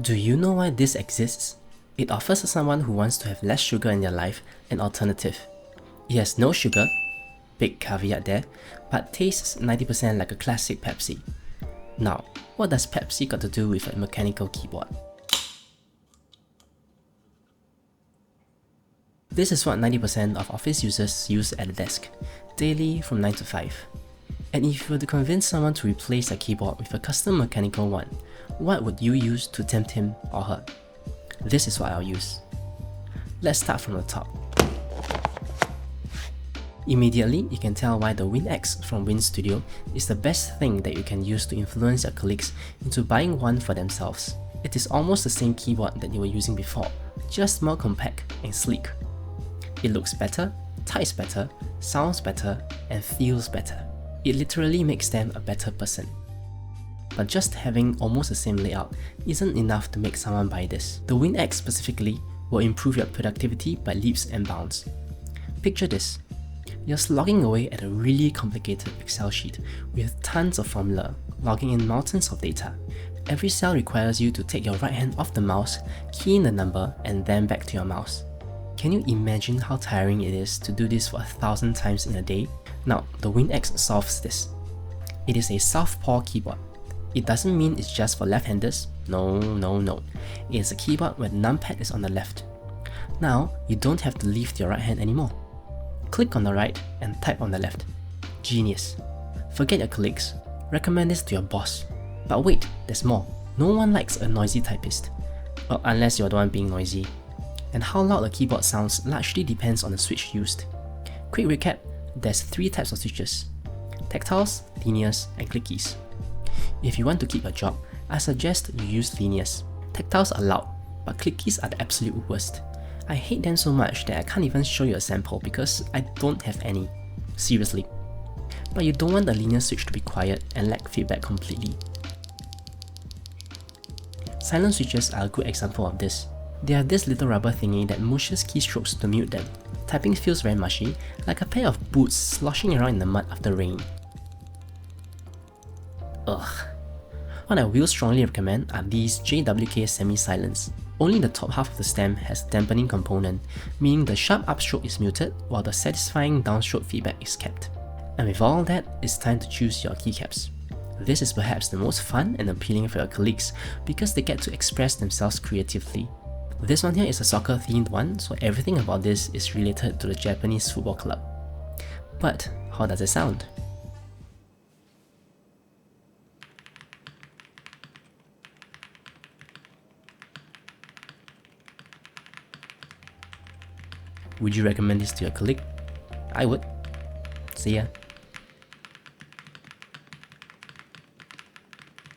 Do you know why this exists? It offers to someone who wants to have less sugar in their life an alternative. It has no sugar, big caveat there, but tastes 90% like a classic Pepsi. Now, what does Pepsi got to do with a mechanical keyboard? This is what 90% of office users use at the desk, daily from 9 to 5. And if you were to convince someone to replace their keyboard with a custom mechanical one, what would you use to tempt him or her? This is what I'll use. Let's start from the top. Immediately, you can tell why the WindX from WinStudio is the best thing that you can use to influence your colleagues into buying one for themselves. It is almost the same keyboard that you were using before, just more compact and sleek. It looks better, types better, sounds better, and feels better. It literally makes them a better person. But just having almost the same layout isn't enough to make someone buy this. The WindX specifically will improve your productivity by leaps and bounds. Picture this. You're slogging away at a really complicated Excel sheet with tons of formula, logging in mountains of data. Every cell requires you to take your right hand off the mouse, key in the number, and then back to your mouse. Can you imagine how tiring it is to do this for 1,000 times in a day? Now, the WindX solves this. It is a southpaw keyboard. It doesn't mean it's just for left-handers. No. It is a keyboard where the numpad is on the left. Now, you don't have to lift your right hand anymore. Click on the right and type on the left. Genius. Forget your colleagues. Recommend this to your boss. But wait, there's more. No one likes a noisy typist. Well, unless you're the one being noisy. And how loud a keyboard sounds largely depends on the switch used. Quick recap, there's 3 types of switches: tactiles, linears, and clickies. If you want to keep a job, I suggest you use linears. Tactiles are loud, but clickies are the absolute worst. I hate them so much that I can't even show you a sample because I don't have any. Seriously. But you don't want the linear switch to be quiet and lack feedback completely. Silent switches are a good example of this. They have this little rubber thingy that mushes keystrokes to mute them. Typing feels very mushy, like a pair of boots sloshing around in the mud after rain. Ugh. What I will strongly recommend are these JWK semi-silents. Only the top half of the stem has a dampening component, meaning the sharp upstroke is muted while the satisfying downstroke feedback is kept. And with all that, it's time to choose your keycaps. This is perhaps the most fun and appealing for your colleagues because they get to express themselves creatively. This one here is a soccer themed one, so everything about this is related to the Japanese football club. But how does it sound? Would you recommend this to your colleague? I would. See ya.